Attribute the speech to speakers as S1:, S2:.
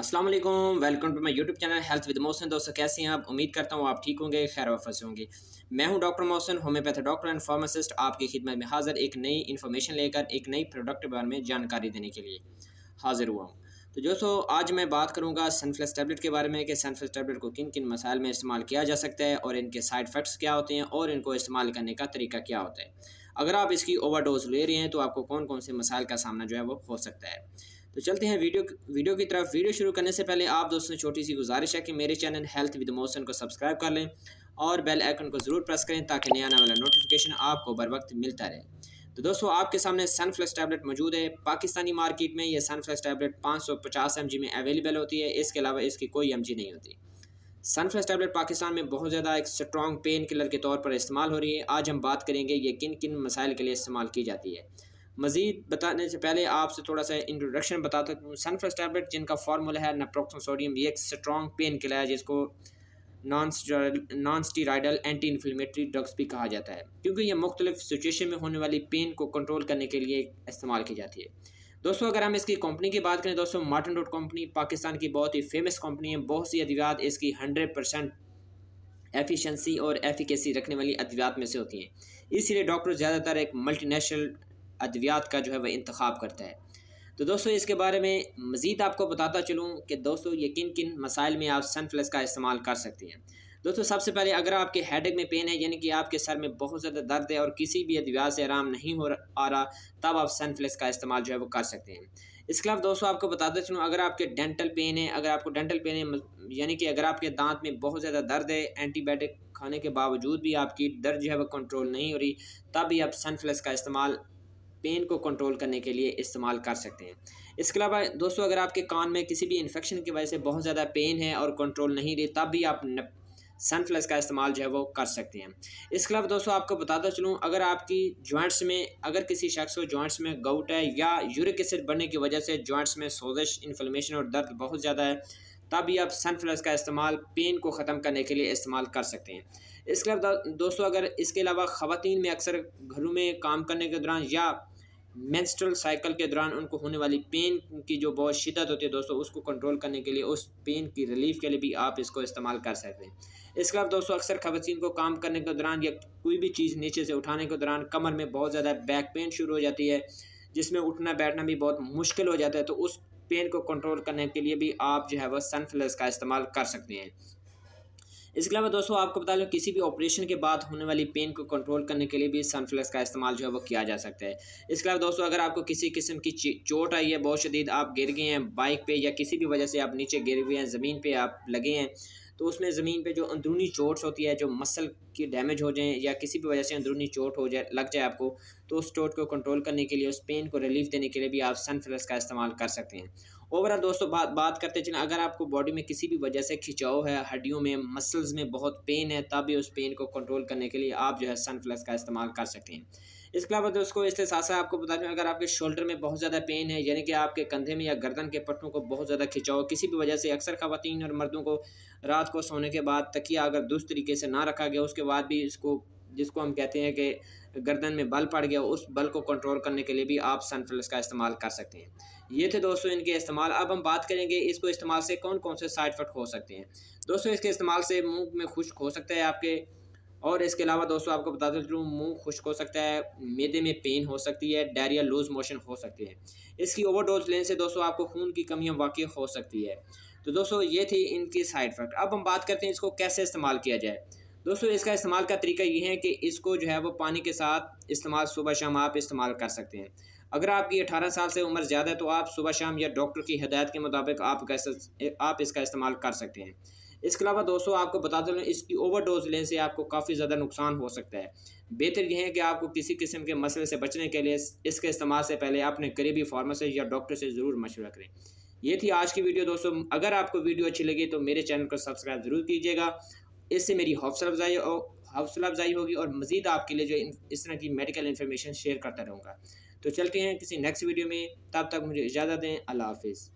S1: अस्सलाम वालेकुम, welcome to my YouTube channel health with Mohsin. दोस्तों कैसे हैं आप? उम्मीद करता हूँ आप ठीक होंगे, खैर वाफस होंगे। मैं हूँ doctor Mohsin, homeopath doctor and pharmacist, आपकी खिदमत में हाजिर एक नई इन्फॉर्मेशन लेकर एक नई प्रोडक्ट के बारे में जानकारी देने के लिए हाजिर हुआ हूँ। तो दोस्तों आज मैं बात करूँगा सनफ्लेक्स टैबलेट के बारे में कि सनफ्लेक्स टैबलेट को किन किन मसाइल में इस्तेमाल किया जा सकता है और इनके साइड इफ़ेक्ट्स क्या होते हैं और इनको इस्तेमाल करने का तरीका क्या होता है। अगर आप इसकी ओवरडोज ले रहे हैं तो आपको कौन कौन से मसाइल का सामना जो है वो हो सकता है। तो चलते हैं वीडियो की तरफ। वीडियो शुरू करने से पहले आप दोस्तों छोटी सी गुजारिश है कि मेरे चैनल हेल्थ विद मोहसिन को सब्सक्राइब कर लें और बेल आइकन को ज़रूर प्रेस करें ताकि नया आने वाला नोटिफिकेशन आपको बर वक्त मिलता रहे। तो दोस्तों आपके सामने सनफ्लेक्स टैबलेट मौजूद है। पाकिस्तानी मार्केट में ये सनफ्लेक्स टैबलेट 550 mg में अवेलेबल होती है, इसके अलावा इसकी कोई mg नहीं होती। सनफ्लेक्स टैबलेट पाकिस्तान में बहुत ज़्यादा एक स्ट्रॉन्ग पेन किलर के तौर पर इस्तेमाल हो रही है। आज हम बात करेंगे ये किन किन मसाइल के लिए इस्तेमाल की जाती है। मज़ीद बताने से पहले आपसे थोड़ा सा इंट्रोडक्शन बताता हूँ। सनफ्लेक्स टैबलेट जिनका फार्मूला है नाप्रोक्सन सोडियम, ये एक स्ट्रॉन्ग पेन किलर है जिसको non steroidal anti inflammatory drugs भी कहा जाता है, क्योंकि ये मुख्तलिफ सिचुएशन में होने वाली पेन को कंट्रोल करने के लिए इस्तेमाल की जाती है। दोस्तों अगर हम इसकी कंपनी की बात करें, दोस्तों मार्टन डॉट कंपनी पाकिस्तान की बहुत ही फेमस कंपनी है। बहुत सी अद्वियात इसकी 100% एफिशिएंसी और एफिकेसी रखने वाली अद्वियात में से होती हैं, इसीलिए डॉक्टर ज़्यादातर एक मल्टीनेशनल अद्वियात का जो है वह इंतखाब करता है। तो दोस्तों इसके बारे में मज़ीद आपको बताता चलूँ कि दोस्तों ये किन किन मसाइल में आप सनफ्लेक्स का इस्तेमाल कर सकते हैं। दोस्तों सबसे पहले अगर आपके हेडेक में पेन है, यानी कि आपके सर में बहुत ज़्यादा दर्द है और किसी भी अद्वियात से आराम नहीं आ रहा, तब आप सनफ्लेक्स का इस्तेमाल जो है वो कर सकते हैं। इसके अलावा दोस्तों आपको बताते चलूँ, अगर आपके डेंटल पेन है, अगर आपको डेंटल पेन है यानी कि अगर आपके दांत में बहुत ज़्यादा दर्द है, एंटीबायोटिक खाने के बावजूद भी आपकी दर्द जो है वो कंट्रोल नहीं हो रही, तब भी आप सनफ्लेक्स का इस्तेमाल पेन को कंट्रोल करने के लिए इस्तेमाल कर सकते हैं। इसके अलावा दोस्तों अगर आपके कान में किसी भी इन्फेक्शन की वजह से बहुत ज़्यादा पेन है और कंट्रोल नहीं रही, तब भी आप सनफ्लेक्स का इस्तेमाल जो है वो कर सकते हैं। इसके अलावा दोस्तों आपको बताता चलूँ, अगर आपकी जॉइंट्स में अगर किसी शख्स को जॉइंट्स में गाउट है या यूरिक एसिड बढ़ने की वजह से जॉइंट्स में सोजिश, इन्फ्लेमेशन और दर्द बहुत ज़्यादा है, तब भी आप सनफ्लेक्स का इस्तेमाल पेन को ख़त्म करने के लिए इस्तेमाल कर सकते हैं। इसके अलावा दोस्तों अगर इसके अलावा ख़वातीन में अक्सर घरों में काम करने के दौरान या मेंस्ट्रुअल साइकिल के दौरान उनको होने वाली पेन की जो बहुत शिद्दत होती है दोस्तों, उसको कंट्रोल करने के लिए, उस पेन की रिलीफ के लिए भी आप इसको इस्तेमाल कर सकते हैं। इसके अलावा दोस्तों अक्सर ख़वातीन को काम करने के दौरान या कोई भी चीज़ नीचे से उठाने के दौरान कमर में बहुत ज़्यादा बैक पेन शुरू हो जाती है, जिसमें उठना बैठना भी बहुत मुश्किल हो जाता है। तो उस पेन को कंट्रोल करने के लिए भी आप जो है वह सनफ्लेक्स का इस्तेमाल कर सकते हैं। इसके अलावा दोस्तों आपको बता दें, किसी भी ऑपरेशन के बाद होने वाली पेन को कंट्रोल करने के लिए भी सनफ्लेक्स का इस्तेमाल जो है वो किया जा सकता है। इसके अलावा दोस्तों अगर आपको किसी किस्म की चोट आई है, बहुत शदीद आप गिर गए हैं बाइक पे या किसी भी वजह से आप नीचे गिर हुए हैं, ज़मीन पे आप लगे हैं, तो उसमें ज़मीन पे जो अंदरूनी चोट्स होती है, जो मसल की डैमेज हो जाए या किसी भी वजह से अंदरूनी चोट हो जाए, लग जाए आपको, तो उस चोट को कंट्रोल करने के लिए, उस पेन को रिलीफ देने के लिए भी आप सनफ्लेक्स का इस्तेमाल कर सकते हैं। ओवरऑल दोस्तों बात करते चलें, अगर आपको बॉडी में किसी भी वजह से खिंचाव है, हड्डियों में, मसल्स में बहुत पेन है, तब भी उस पेन को कंट्रोल करने के लिए आप जो है सनफ्लेक्स का इस्तेमाल कर सकते हैं। इसके अलावा दोस्तों इसके साथ साथ आपको बता दूँ, अगर आपके शोल्डर में बहुत ज़्यादा पेन है, यानी कि आपके कंधे में या गर्दन के पट्टों को बहुत ज़्यादा खिंचाव किसी भी वजह से, अक्सर ख़वातीन और मर्दों को रात को सोने के बाद तकिया अगर दुरुस्त तरीके से ना रखा गया, उसके बाद भी इसको, जिसको हम कहते हैं कि गर्दन में बल पड़ गया, उस बल को कंट्रोल करने के लिए भी आप सनफ्लेक्स का इस्तेमाल कर सकते हैं। ये थे दोस्तों इनके इस्तेमाल। अब हम बात करेंगे इसको इस्तेमाल से कौन कौन से साइड इफ़ेक्ट हो सकते हैं। दोस्तों इसके इस्तेमाल से मुंह में खुश्क हो सकता है आपके, और इसके अलावा दोस्तों आपको बताते चलूँ, मुंह खुश्क हो सकता है, मैदे में पेन हो सकती है, डायरिया, लूज मोशन हो सकती है। इसकी ओवरडोज लेने से दोस्तों आपको खून की कमियाँ वाक़ई हो सकती है। तो दोस्तों ये थी इनकी साइड इफ़ेक्ट। अब हम बात करते हैं इसको कैसे इस्तेमाल किया जाए। दोस्तों इसका इस्तेमाल का तरीका ये है कि इसको जो है वो पानी के साथ इस्तेमाल सुबह शाम आप इस्तेमाल कर सकते हैं। अगर आपकी 18 साल से उम्र ज़्यादा है तो आप सुबह शाम या डॉक्टर की हिदायत के मुताबिक आप इसका इस्तेमाल कर सकते हैं। इसके अलावा दोस्तों आपको बताते चलूँ, इसकी ओवरडोज लेने से आपको काफ़ी ज़्यादा नुकसान हो सकता है। बेहतर यह है कि आपको किसी किस्म के मसले से बचने के लिए इसके इस्तेमाल से पहले अपने करीबी फार्मासिस्ट या डॉक्टर से ज़रूर मशवरा करें। ये थी आज की वीडियो दोस्तों। अगर आपको वीडियो अच्छी लगी तो मेरे चैनल को सब्सक्राइब ज़रूर कीजिएगा, इससे मेरी हौसला अफजाई होगी और मज़ीद आपके लिए जो इस तरह की मेडिकल इन्फॉर्मेशन शेयर करता रहूँगा। तो चलते हैं किसी नेक्स्ट वीडियो में, तब तक मुझे इजाज़त दें। अल्लाह हाफ़िज़।